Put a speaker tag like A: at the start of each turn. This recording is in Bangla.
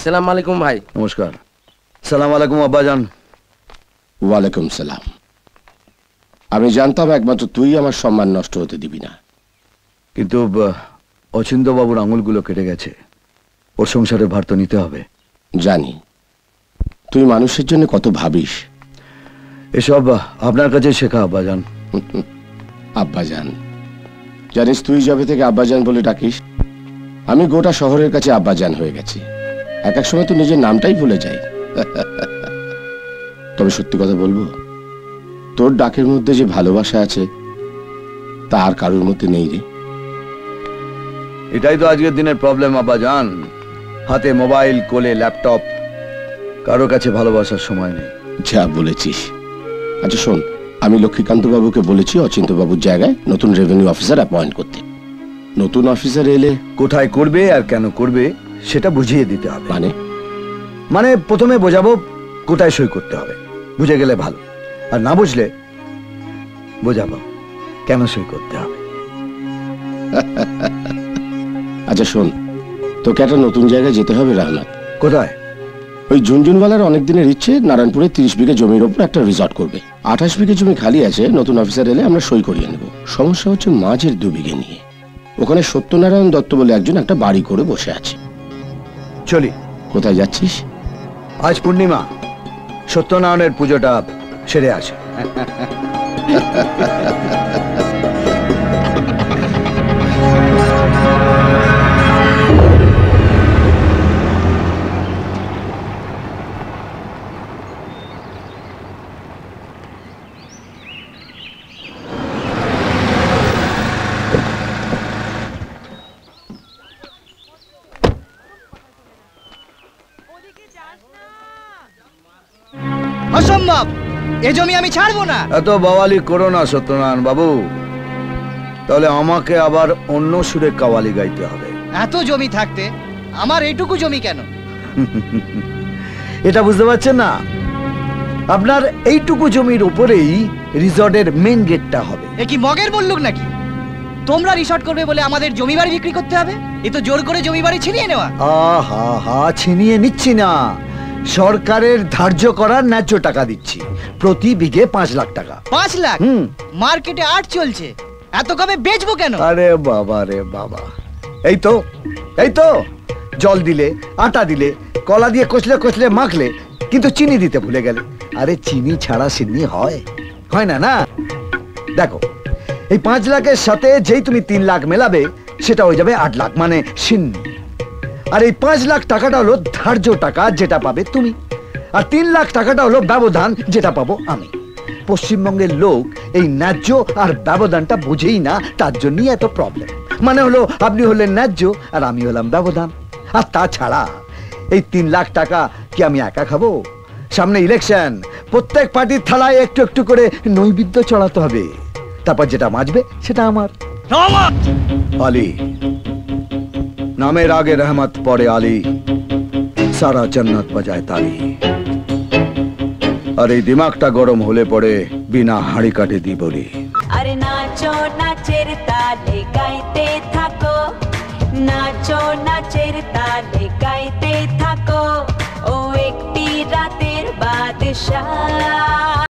A: আসসালামু আলাইকুম ভাই।
B: নমস্কার। সালাম আলাইকুম আব্বাজান।
C: ওয়ালাইকুম সালাম। আমি জানতাম একমাত্র তুই আমার সম্মান নষ্ট হতে দিবি না,
B: কিন্তু অচিন্ত্য বাবুর আঙুলগুলো কেটে গেছে, ওর সংসারে ভার তো নিতে হবে।
C: জানি তুই মানুষের জন্য কত ভাবিস।
B: এসব আপনার কাছে শেখা আব্বাজান।
C: আব্বাজান, জানিস তুই যবে থেকে আব্বাজান বলে ডাকিস, আমি গোটা শহরের কাছে আব্বাজান হয়ে গেছি। এক এক সময় তো নিজের নামটাই ভুলে যাই। তবে সত্যি কথা বলবো, তোর ডাকের মধ্যে যে ভালোবাসা আছে তা আর কারোর মধ্যে নেই রে।
B: এটাই তো আজকের দিনের প্রবলেম আব্বাজান। হাতে মোবাইল, কোলে ল্যাপটপ, কারো কাছে ভালোবাসার সময় নেই।
C: যা বলেছিস। আচ্ছা শোন, আমি লক্ষ্মীকান্ত বাবুকে বলেছি অচিন্ত বাবুর জায়গায় নতুন রেভিনিউ অফিসার অ্যাপয়েন্ট করতে। নতুন অফিসার এলে
B: কোথায় করবে আর কেন করবে সেটা বুঝিয়ে দিতে হবে। মানে প্রথমে বোঝাবো কোথায় সই করতে হবে, বুঝে গেলে ভালো। আর না বুঝলে বোঝাবো কেন সই করতে হবে।
C: আচ্ছা শোন, তোকে একটা নতুন জায়গায় যেতে হবে রহমত।
B: কোথায়?
C: ওই ঝুনঝুনওয়ালার অনেক দিনের ইচ্ছে নারায়ণপুরে 30 বিঘে জমির ওপর একটা রিসর্ট করবে। 28 বিঘে জমি খালি আছে, নতুন অফিসার এলে আমরা সই করিয়ে নেব। সমস্যা হচ্ছে মাঝের 2 বিঘে নিয়ে। ওখানে সত্যনারায়ণ দত্ত বলে একজন একটা বাড়ি করে বসে আছে।
B: চলি।
C: কোথায় যাচ্ছিস?
B: আজ পূর্ণিমা, সত্যনারায়ণের পুজোটা সেরে আসে।
D: অসম্ভব, এ জমি আমি ছাড়বো না।
B: এত বাওয়ালি করো না সত্যনারায়ণ বাবু, তাহলে আমাকে আবার অন্য সুরে কাওয়ালি গাইতে হবে।
D: এত জমি থাকতে আমার এইটুকু জমি কেন?
B: এটা বুঝতে পারছেন না? আপনার এইটুকু জমির উপরেই রিসর্টের মেন গেটটা হবে।
D: এ কি মগের মুল্লুক নাকি? তোমরা রিসর্ট করবে বলে আমাদের জমি বাড়ি বিক্রি করতে হবে? এ তো জোর করে জমি বাড়ি ছিনিয়ে নেওয়া।
B: আহা হা, ছিনিয়ে নিচ্ছি না, সরকারের ধার্য করার ন্যায্য টাকা দিচ্ছি। প্রতি বিঘে 5 লাখ টাকা।
D: 5 লাখ? মার্কেটে 8 চলছে, এত কমে বেচবো কেন?
B: আরে বাবা রে বাবা, এই তো জল দিলে, আটা দিলে, কলা দিয়ে কচলে কচলে মাখলে, কিন্তু চিনি দিতে ভুলে গেলে। আরে চিনি ছাড়া সিন্নি হয়? হয় না না। দেখো, এই 5 লাখের সাথে যেই তুমি 3 লাখ মেলাবে সেটা হয়ে যাবে 8 লাখ, মানে সিন্নি। আর এই 5 লাখ টাকাটা হলো ধার্য টাকা, যেটা পাবে তুমি। আর 3 লাখ টাকাটা হলো ব্যবধান, যেটা পাবো আমি। পশ্চিমবঙ্গের লোক এই ন্যায্য আর ব্যবধানটা বুঝেই না, তার জন্যই এত প্রবলেম। মানে হলো আপনি হলেন ন্যায্য আর আমি হলাম ব্যবধান। আর তাছাড়া এই 3 লাখ টাকা কি আমি একা খাবো? সামনে ইলেকশন, প্রত্যেক পার্টির থালায় একটু একটু করে নৈবেদ্য চড়াতে হবে। তারপর যেটা মাজবে সেটা আমার। আলী নামের আগে রহমত পড়ে আলী, সারা জান্নাত বাজায় তালি। আর এই দিমাগটা গরম হলে পড়ে বিনা হাড়ি কাটে দি বলি।
E: আরে নাচো নাচের তালে গাইতে থাকো, নাচো নাচের তালে গাইতে থাকো, ও একটি রাতের বাদশা।